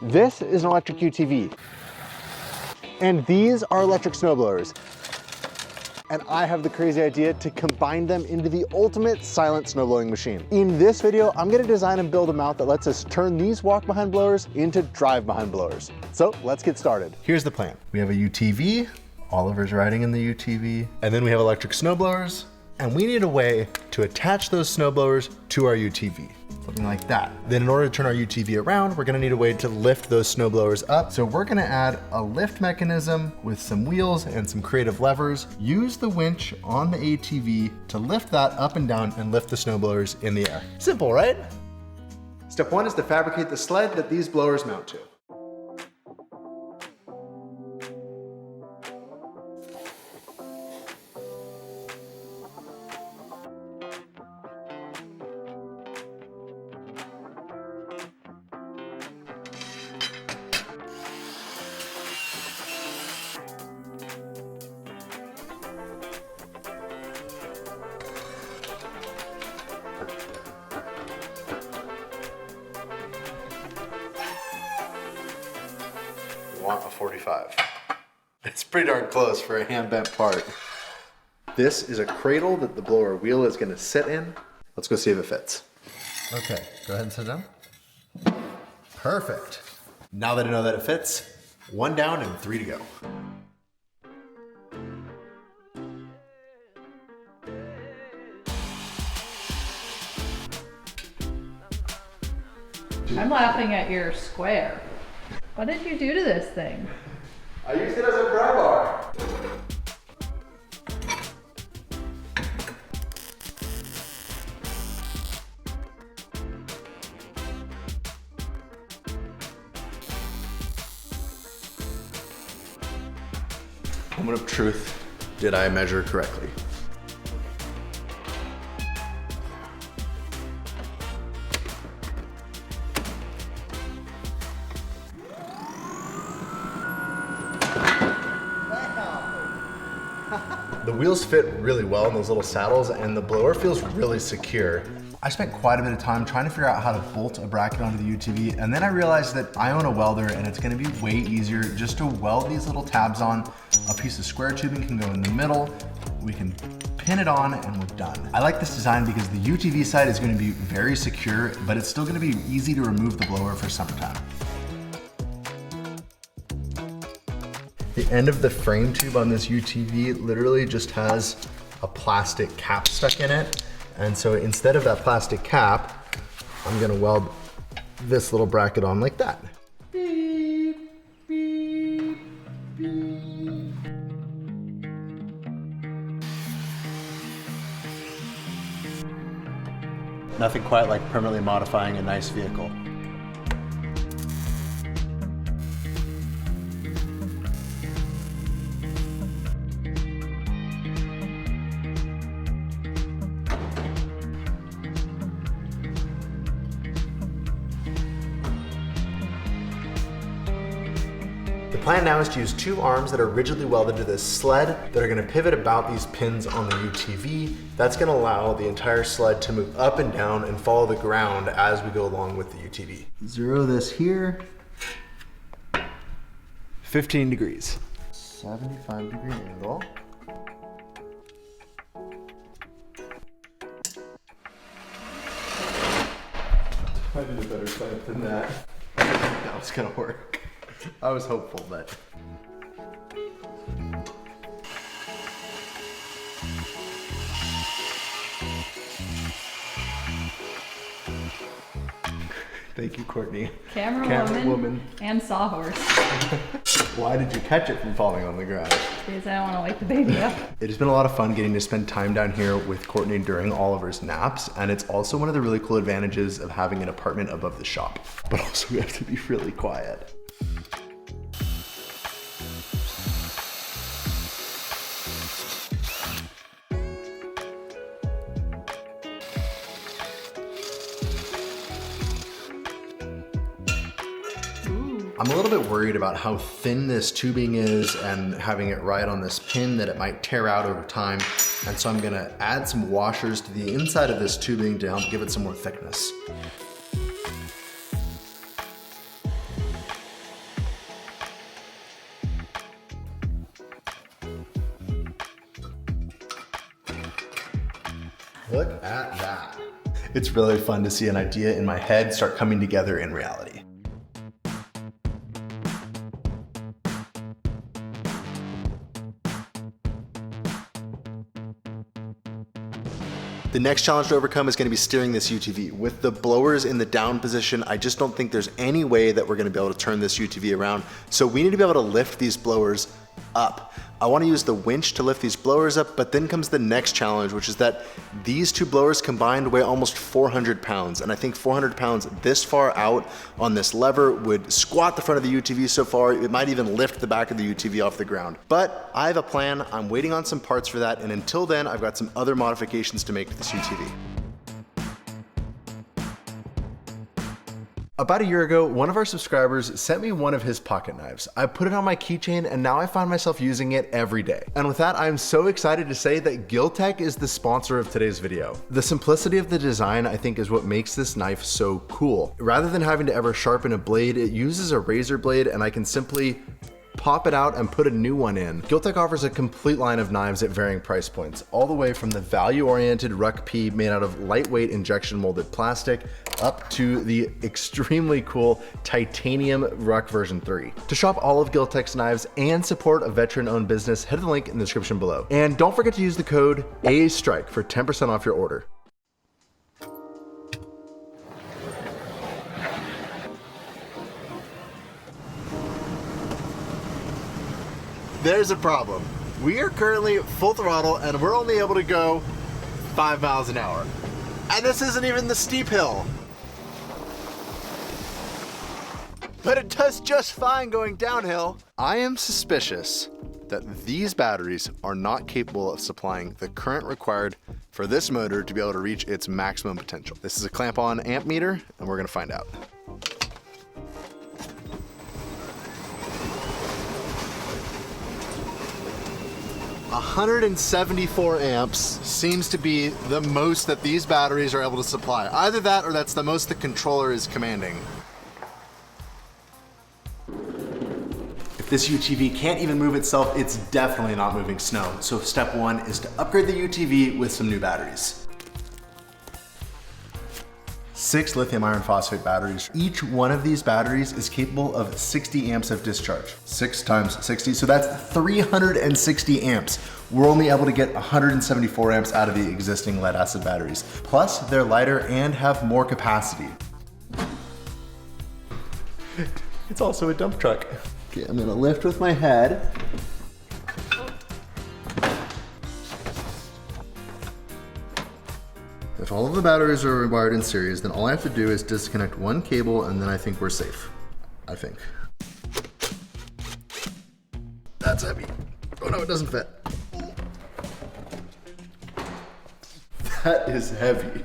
This is an electric UTV. And these are electric snowblowers. And I have the crazy idea to combine them into the ultimate silent snowblowing machine. In this video, I'm gonna design and build a mount that lets us turn these walk behind blowers into drive behind blowers. So let's get started. Here's the plan. We have a UTV, Oliver's riding in the UTV, and then we have electric snowblowers, and we need a way to attach those snowblowers to our UTV. Something like that. Then in order to turn our UTV around, we're gonna need a way to lift those snowblowers up. So we're gonna add a lift mechanism with some wheels and some creative levers. Use the winch on the ATV to lift that up and down and lift the snowblowers in the air. Simple, right? Step one is to fabricate the sled that these blowers mount to. Want a 45. It's pretty darn close for a hand bent part. This is a cradle that the blower wheel is gonna sit in. Let's go see if it fits. Okay, go ahead and sit down. Perfect. Now that I know that it fits, 1 down and 3 to go. I'm laughing at your square. What did you do to this thing? I used it as a pry bar. Moment of truth. Did I measure correctly? The wheels fit really well in those little saddles and the blower feels really secure. I spent quite a bit of time trying to figure out how to bolt a bracket onto the UTV, and then I realized that I own a welder and it's gonna be way easier just to weld these little tabs on. A piece of square tubing can go in the middle, we can pin it on and we're done. I like this design because the UTV side is gonna be very secure, but it's still gonna be easy to remove the blower for summertime. The end of the frame tube on this UTV literally just has a plastic cap stuck in it. And so instead of that plastic cap, I'm gonna weld this little bracket on like that. Beep, beep, beep. Nothing quite like permanently modifying a nice vehicle. The plan now is to use 2 arms that are rigidly welded to this sled that are gonna pivot about these pins on the UTV. That's gonna allow the entire sled to move up and down and follow the ground as we go along with the UTV. Zero this here. 15 degrees. 75-degree angle. I did a better setup than that. That was gonna work. I was hopeful, but. Thank you, Courtney. Camera woman and sawhorse. Why did you catch it from falling on the ground? Because I don't want to wake the baby up. It has been a lot of fun getting to spend time down here with Courtney during Oliver's naps, and it's also one of the really cool advantages of having an apartment above the shop. But also we have to be really quiet. I'm a little bit worried about how thin this tubing is and having it right on this pin that it might tear out over time. And so I'm gonna add some washers to the inside of this tubing to help give it some more thickness. Look at that. It's really fun to see an idea in my head start coming together in reality. The next challenge to overcome is going to be steering this UTV. With the blowers in the down position, I just don't think there's any way that we're going to be able to turn this UTV around. So we need to be able to lift these blowers up. I want to use the winch to lift these blowers up, but then comes the next challenge, which is that these two blowers combined weigh almost 400 pounds. And I think 400 pounds this far out on this lever would squat the front of the UTV so far, it might even lift the back of the UTV off the ground. But I have a plan, I'm waiting on some parts for that, and until then, I've got some other modifications to make to this UTV. About a year ago, one of our subscribers sent me one of his pocket knives. I put it on my keychain and now I find myself using it every day. And with that, I'm so excited to say that Giltech is the sponsor of today's video. The simplicity of the design, I think, is what makes this knife so cool. Rather than having to ever sharpen a blade, it uses a razor blade and I can simply pop it out and put a new one in. Giltech offers a complete line of knives at varying price points, all the way from the value-oriented Ruck P made out of lightweight injection molded plastic up to the extremely cool titanium Ruck version 3. To shop all of Giltech's knives and support a veteran-owned business, head to the link in the description below. And don't forget to use the code ASTRIKE for 10% off your order. There's a problem. We are currently full throttle and we're only able to go 5 miles an hour. And this isn't even the steep hill. But it does just fine going downhill. I am suspicious that these batteries are not capable of supplying the current required for this motor to be able to reach its maximum potential. This is a clamp-on amp meter and we're gonna find out. 174 amps seems to be the most that these batteries are able to supply. Either that or that's the most the controller is commanding. If this UTV can't even move itself, it's definitely not moving snow. So step one is to upgrade the UTV with some new batteries. 6 lithium iron phosphate batteries. Each one of these batteries is capable of 60 amps of discharge. 6 times 60, so that's 360 amps. We're only able to get 174 amps out of the existing lead acid batteries. Plus, they're lighter and have more capacity. It's also a dump truck. Okay, I'm gonna lift with my head. If all of the batteries are wired in series, then all I have to do is disconnect one cable and then I think we're safe. I think. That's heavy. Oh no, it doesn't fit. That is heavy.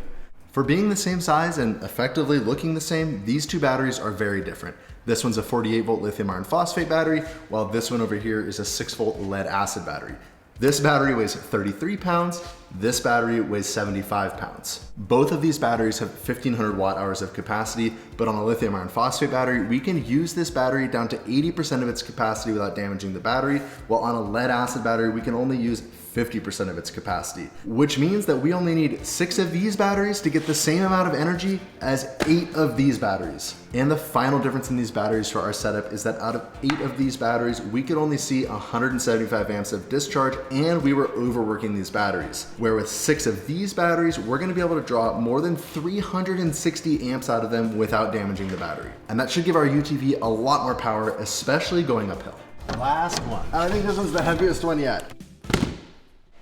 For being the same size and effectively looking the same, these two batteries are very different. This one's a 48 volt lithium iron phosphate battery, while this one over here is a 6 volt lead acid battery. This battery weighs 33 pounds, this battery weighs 75 pounds. Both of these batteries have 1500 watt hours of capacity, but on a lithium iron phosphate battery, we can use this battery down to 80% of its capacity without damaging the battery, while on a lead acid battery, we can only use 50% of its capacity, which means that we only need 6 of these batteries to get the same amount of energy as 8 of these batteries. And the final difference in these batteries for our setup is that out of 8 of these batteries, we could only see 175 amps of discharge, and we were overworking these batteries. Where with 6 of these batteries, we're gonna be able to draw more than 360 amps out of them without damaging the battery. And that should give our UTV a lot more power, especially going uphill. Last one. I think this one's the heaviest one yet.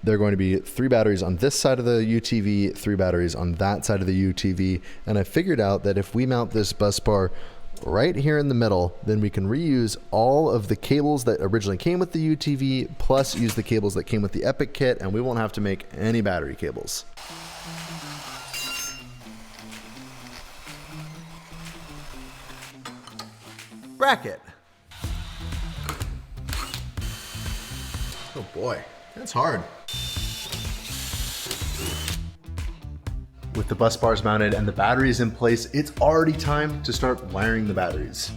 There are going to be 3 batteries on this side of the UTV, 3 batteries on that side of the UTV, and I figured out that if we mount this bus bar right here in the middle, then we can reuse all of the cables that originally came with the UTV, plus use the cables that came with the Epic kit, and we won't have to make any battery cables. Bracket. Oh boy, that's hard. With the bus bars mounted and the batteries in place, it's already time to start wiring the batteries.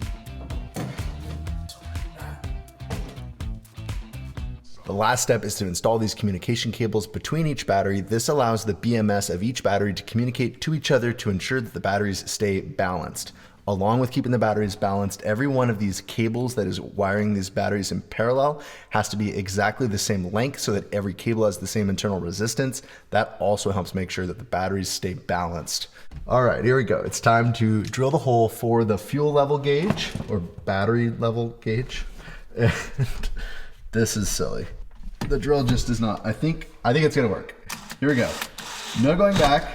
The last step is to install these communication cables between each battery. This allows the BMS of each battery to communicate to each other to ensure that the batteries stay balanced. Along with keeping the batteries balanced, every one of these cables that is wiring these batteries in parallel has to be exactly the same length so that every cable has the same internal resistance. That also helps make sure that the batteries stay balanced. All right, here we go. It's time to drill the hole for the fuel level gauge or battery level gauge. And this is silly. The drill just does not, I think it's gonna work. Here we go. No going back.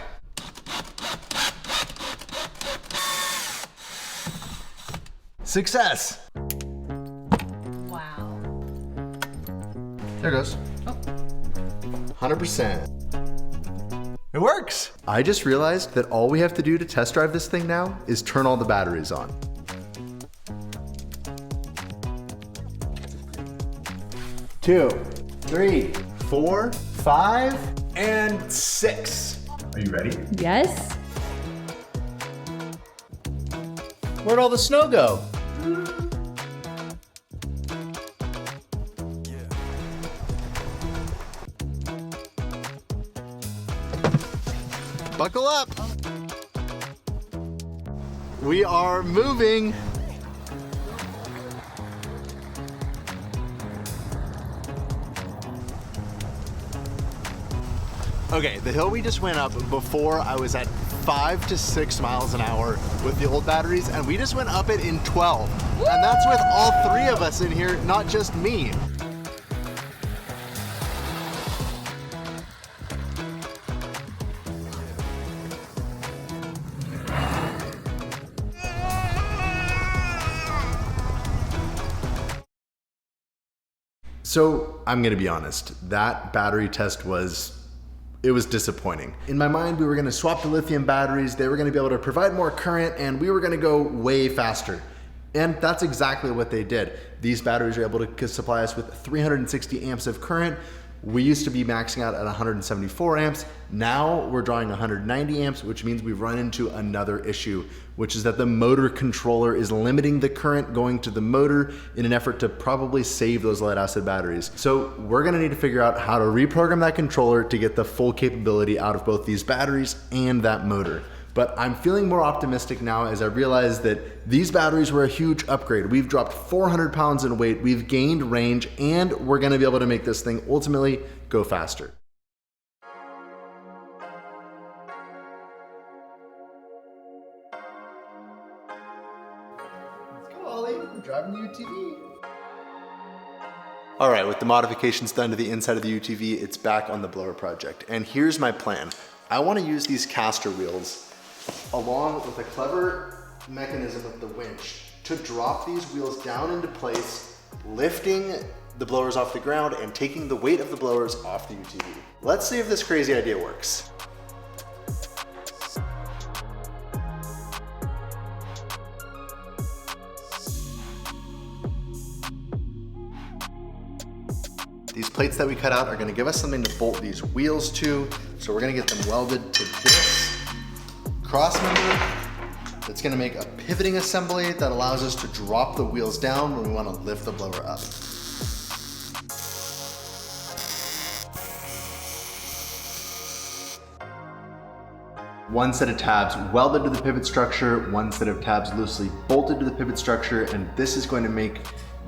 Success! Wow. There it goes. Oh. 100%. It works! I just realized that all we have to do to test drive this thing now is turn all the batteries on. Two, three, 4, 5, and 6. Are you ready? Yes. Where'd all the snow go? Buckle up. We are moving. Okay, the hill we just went up before I was at 5 to 6 miles an hour with the old batteries, and we just went up it in 12. Woo! And that's with all 3 of us in here, not just me. So I'm gonna be honest, that battery test was disappointing. In my mind, we were gonna swap the lithium batteries, they were gonna be able to provide more current, and we were gonna go way faster. And that's exactly what they did. These batteries are able to supply us with 360 amps of current. We used to be maxing out at 174 amps. Now we're drawing 190 amps, which means we've run into another issue, which is that the motor controller is limiting the current going to the motor in an effort to probably save those lead acid batteries. So we're gonna need to figure out how to reprogram that controller to get the full capability out of both these batteries and that motor. But I'm feeling more optimistic now as I realize that these batteries were a huge upgrade. We've dropped 400 pounds in weight, we've gained range, and we're gonna be able to make this thing ultimately go faster. Let's go, Ollie, we're driving the UTV. All right, with the modifications done to the inside of the UTV, it's back on the blower project. And here's my plan. I wanna use these caster wheels along with a clever mechanism with the winch to drop these wheels down into place, lifting the blowers off the ground and taking the weight of the blowers off the UTV. Let's see if this crazy idea works. These plates that we cut out are gonna give us something to bolt these wheels to, so we're gonna get them welded to this cross member that's gonna make a pivoting assembly that allows us to drop the wheels down when we wanna lift the blower up. One set of tabs welded to the pivot structure, one set of tabs loosely bolted to the pivot structure, and this is going to make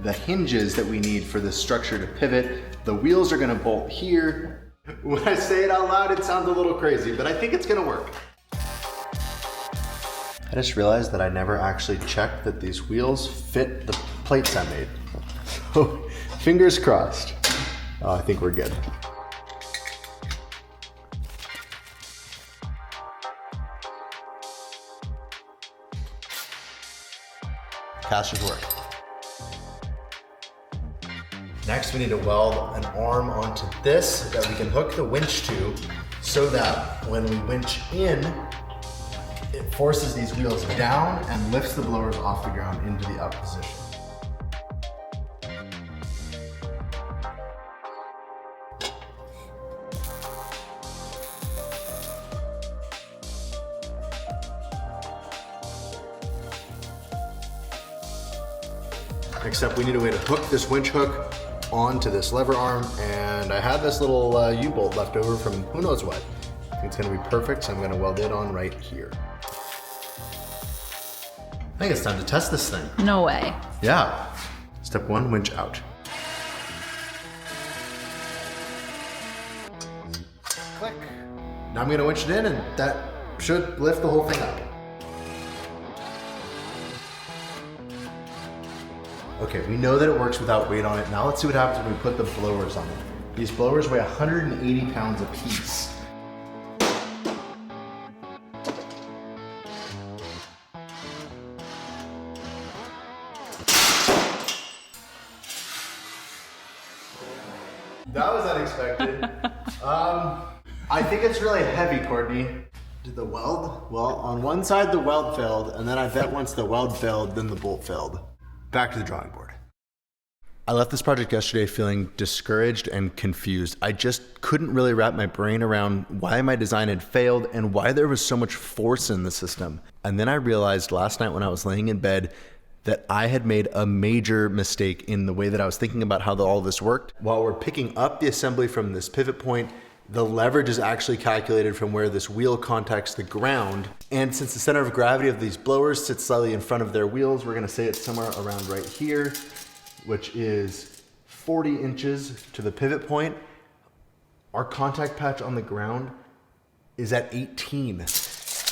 the hinges that we need for this structure to pivot. The wheels are gonna bolt here. When I say it out loud, it sounds a little crazy, but I think it's gonna work. I just realized that I never actually checked that these wheels fit the plates I made. So, fingers crossed. Oh, I think we're good. Casters work. Next, we need to weld an arm onto this that we can hook the winch to so that when we winch in, it forces these wheels down and lifts the blowers off the ground into the up position. Except we need a way to hook this winch hook onto this lever arm, and I had this little U-bolt left over from who knows what. I think it's gonna be perfect, so I'm gonna weld it on right here. I think it's time to test this thing. No way. Yeah. Step 1, winch out. Click. Now I'm gonna winch it in, and that should lift the whole thing up. Okay, we know that it works without weight on it. Now let's see what happens when we put the blowers on it. These blowers weigh 180 pounds apiece. That was unexpected. I think it's really heavy, Courtney. Did the weld? Well, on one side the weld failed, and then I bet once the weld failed, then the bolt failed. Back to the drawing board. I left this project yesterday feeling discouraged and confused. I just couldn't really wrap my brain around why my design had failed and why there was so much force in the system. And then I realized last night when I was laying in bed that I had made a major mistake in the way that I was thinking about how all this worked. While we're picking up the assembly from this pivot point, the leverage is actually calculated from where this wheel contacts the ground. And since the center of gravity of these blowers sits slightly in front of their wheels, we're gonna say it's somewhere around right here, which is 40 inches to the pivot point. Our contact patch on the ground is at 18.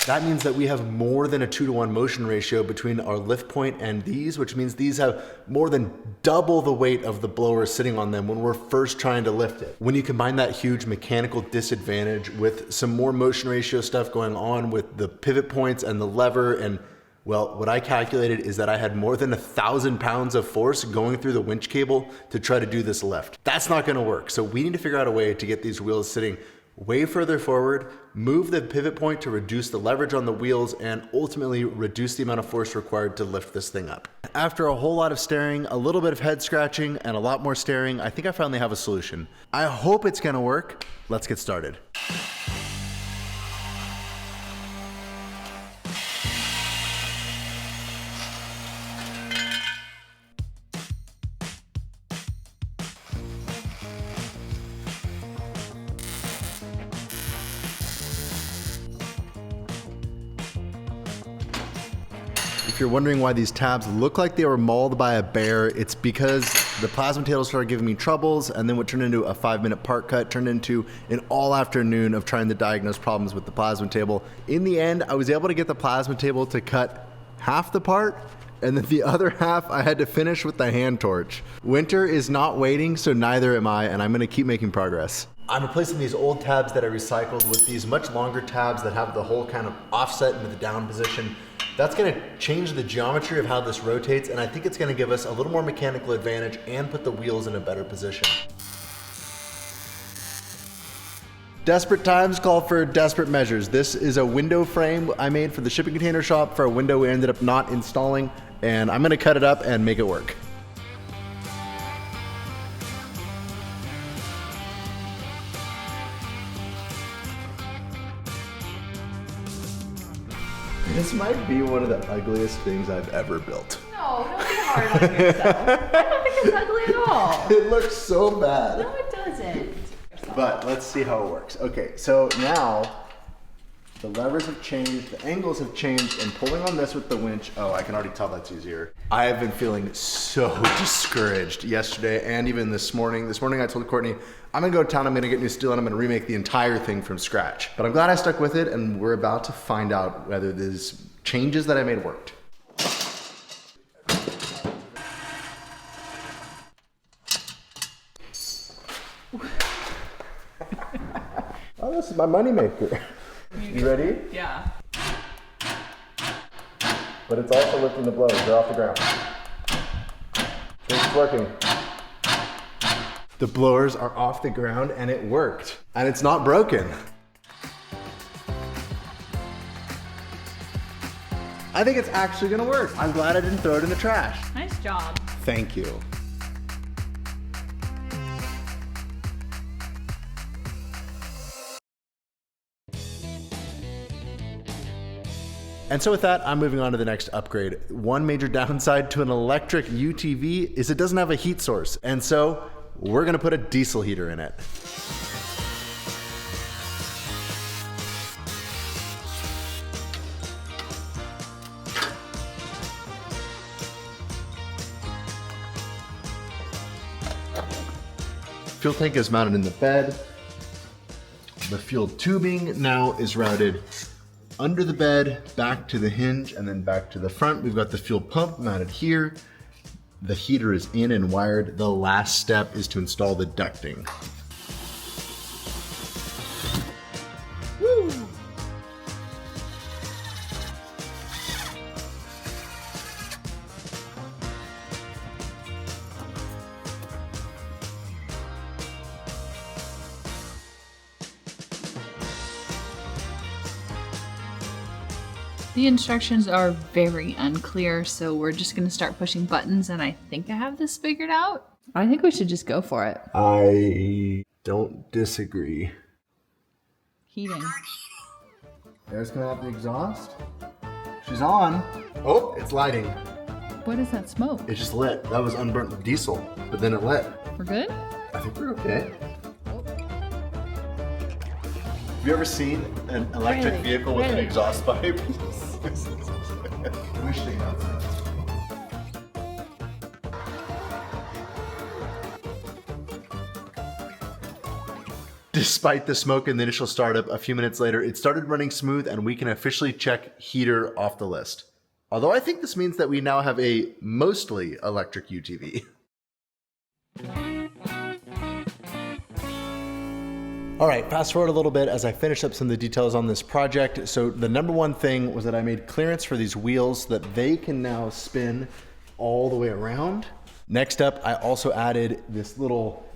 That means that we have more than a 2-to-1 motion ratio between our lift point and these, which means these have more than double the weight of the blower sitting on them when we're first trying to lift it. When you combine that huge mechanical disadvantage with some more motion ratio stuff going on with the pivot points and the lever, and well, what I calculated is that I had more than 1,000 pounds of force going through the winch cable to try to do this lift. That's not gonna work. So we need to figure out a way to get these wheels sitting way further forward, move the pivot point to reduce the leverage on the wheels, and ultimately reduce the amount of force required to lift this thing up. After a whole lot of staring, a little bit of head scratching, and a lot more staring, I think I finally have a solution. I hope it's gonna work. Let's get started. If you're wondering why these tabs look like they were mauled by a bear, it's because the plasma table started giving me troubles, and then what turned into a 5-minute part cut turned into an all afternoon of trying to diagnose problems with the plasma table. In the end, I was able to get the plasma table to cut half the part, and then the other half I had to finish with the hand torch. Winter is not waiting, so neither am I, and I'm gonna keep making progress. I'm replacing these old tabs that I recycled with these much longer tabs that have the hole kind of offset into the down position. That's gonna change the geometry of how this rotates, and I think it's gonna give us a little more mechanical advantage and put the wheels in a better position. Desperate times call for desperate measures. This is a window frame I made for the shipping container shop for a window we ended up not installing, and I'm gonna cut it up and make it work. This might be one of the ugliest things I've ever built. No, don't be hard on yourself. I don't think it's ugly at all. It looks so bad. No, it doesn't. But let's see how it works. Okay, so now the levers have changed, the angles have changed, and pulling on this with the winch, oh, I can already tell that's easier. I have been feeling so discouraged yesterday and even this morning. This morning I told Courtney, I'm gonna go to town, I'm gonna get new steel, and I'm gonna remake the entire thing from scratch. But I'm glad I stuck with it, and we're about to find out whether these changes that I made worked. Oh, this is my moneymaker. You ready? Yeah. But it's also lifting the blowers, they're off the ground. It's working. The blowers are off the ground and it worked. And it's not broken. I think it's actually gonna work. I'm glad I didn't throw it in the trash. Nice job. Thank you. And so with that, I'm moving on to the next upgrade. One major downside to an electric UTV is it doesn't have a heat source. And so we're gonna put a diesel heater in it. Fuel tank is mounted in the bed. The fuel tubing now is routed under the bed, back to the hinge, and then back to the front. We've got the fuel pump mounted here. The heater is in and wired. The last step is to install the ducting. Woo! The instructions are very unclear, so we're just gonna start pushing buttons, and I think I have this figured out. I think we should just go for it. I don't disagree. Heating. There's coming out the exhaust. She's on. Oh, it's lighting. What is that smoke? It just lit. That was unburnt diesel, but then it lit. We're good? I think we're okay. Have you ever seen an electric vehicle with an exhaust pipe? Wishing outside. Despite the smoke in the initial startup, a few minutes later, it started running smooth and we can officially check heater off the list. Although I think this means that we now have a mostly electric UTV. All right, fast forward a little bit as I finish up some of the details on this project. So the number one thing was that I made clearance for these wheels so that they can now spin all the way around. Next up, I also added this little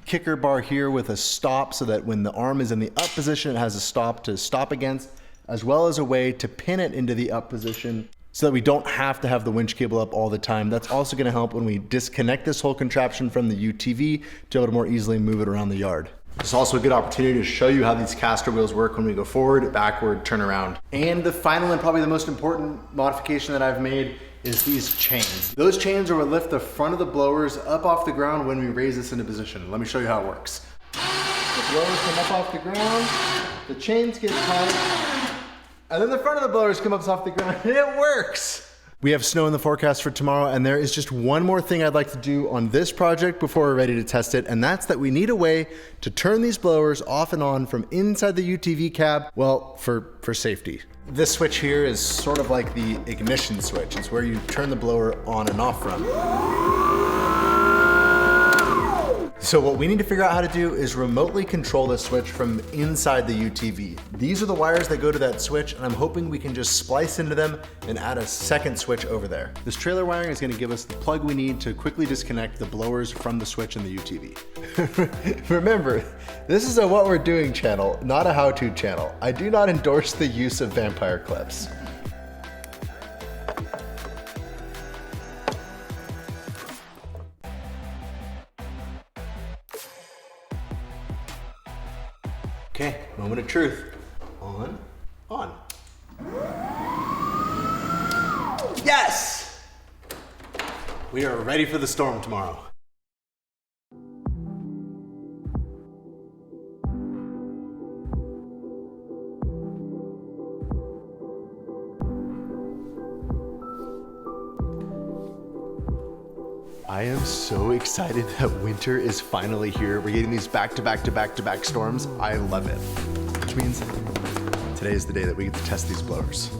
kicker bar here with a stop so that when the arm is in the up position, it has a stop to stop against, as well as a way to pin it into the up position so that we don't have to have the winch cable up all the time. That's also gonna help when we disconnect this whole contraption from the UTV to be able to more easily move it around the yard. It's also a good opportunity to show you how these caster wheels work when we go forward, backward, turn around. And the final and probably the most important modification that I've made is these chains. Those chains are what lift the front of the blowers up off the ground when we raise this into position. Let me show you how it works. The blowers come up off the ground, the chains get tight, and then the front of the blowers come up off the ground, and it works. We have snow in the forecast for tomorrow, and there is just one more thing I'd like to do on this project before we're ready to test it, and that's that we need a way to turn these blowers off and on from inside the UTV cab, well, for safety. This switch here is sort of like the ignition switch. It's where you turn the blower on and off from. So what we need to figure out how to do is remotely control this switch from inside the UTV. These are the wires that go to that switch, and I'm hoping we can just splice into them and add a second switch over there. This trailer wiring is gonna give us the plug we need to quickly disconnect the blowers from the switch in the UTV. Remember, this is a what we're doing channel, not a how-to channel. I do not endorse the use of vampire clips. Okay, moment of truth. On, on. Yes! We are ready for the storm tomorrow. I am so excited that winter is finally here. We're getting these back-to-back storms. I love it. Which means today is the day that we get to test these blowers.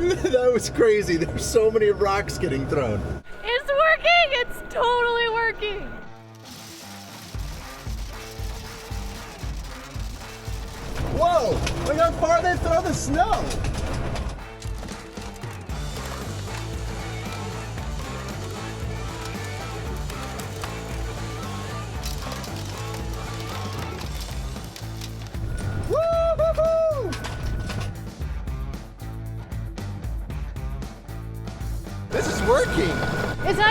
That was crazy. There's so many rocks getting thrown. It's working! It's totally working! Whoa! Look how far they throw the snow!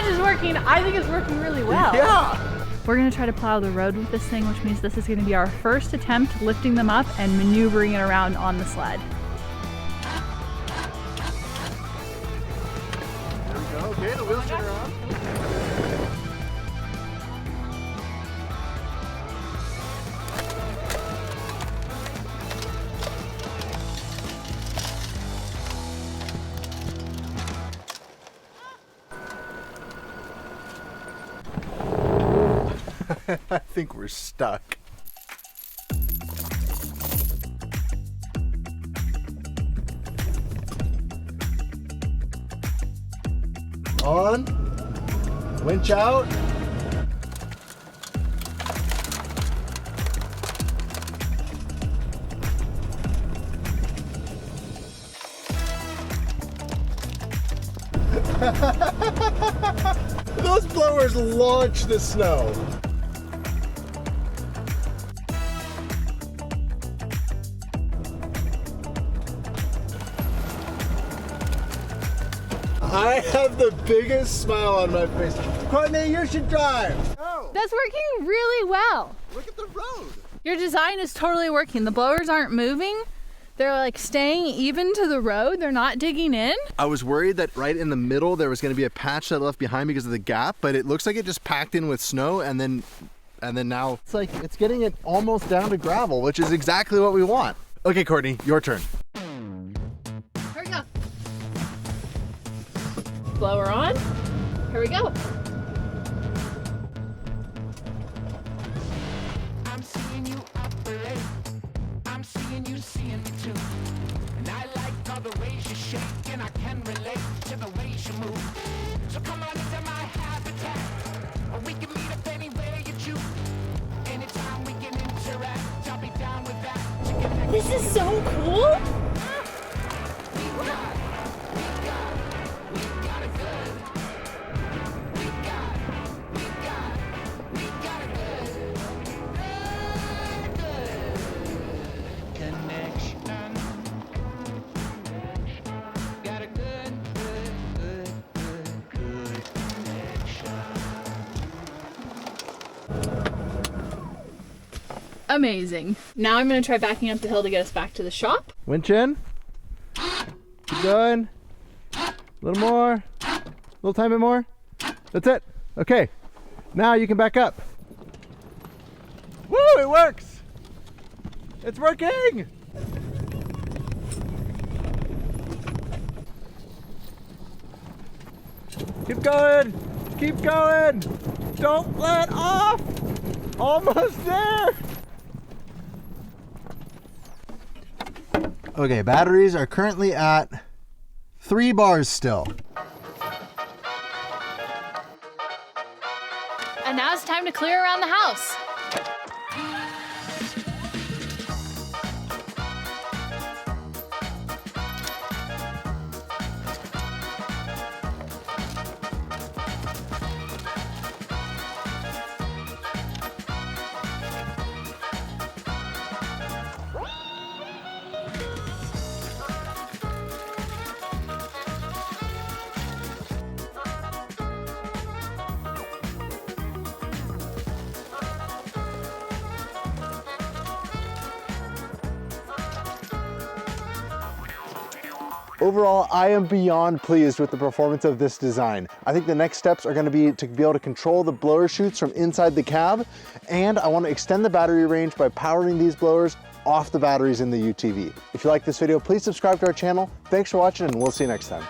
much is working. I think it's working really well. Yeah. We're gonna try to plow the road with this thing, which means this is gonna be our first attempt lifting them up and maneuvering it around on the sled. There we go. Okay, the wheels turn around. I think we're stuck. On, winch out. Those blowers launch the snow. I have the biggest smile on my face. Courtney, you should drive. Oh, That's working really well. look at the road. Your design is totally working. The blowers aren't moving. They're like staying even to the road. They're not digging in. I was worried that right in the middle there was going to be a patch that I left behind because of the gap, but it looks like it just packed in with snow and then now it's like it's getting it almost down to gravel, which is exactly what we want. Okay, Courtney, your turn. Here we go. Blower on. Here we go. I'm seeing you operate. I'm seeing you seeing me too. And I like all the ways you shake, and I can relate to the ways you move. So come on into my habitat, or we can meet up anywhere you choose. Anytime we can interact, I'll be down with that. To connect. This is so cool. Amazing. Now I'm gonna try backing up the hill to get us back to the shop. Winch in. Keep going. A little more. A little tiny bit more. That's it. Okay. Now you can back up. Woo! It works. It's working. Keep going. Keep going. Don't let off. Almost there. Okay, batteries are currently at 3 bars still. And now it's time to clear around the house. Overall, I am beyond pleased with the performance of this design. I think the next steps are going to be able to control the blower chutes from inside the cab, and I want to extend the battery range by powering these blowers off the batteries in the UTV. If you like this video, please subscribe to our channel. Thanks for watching, and we'll see you next time.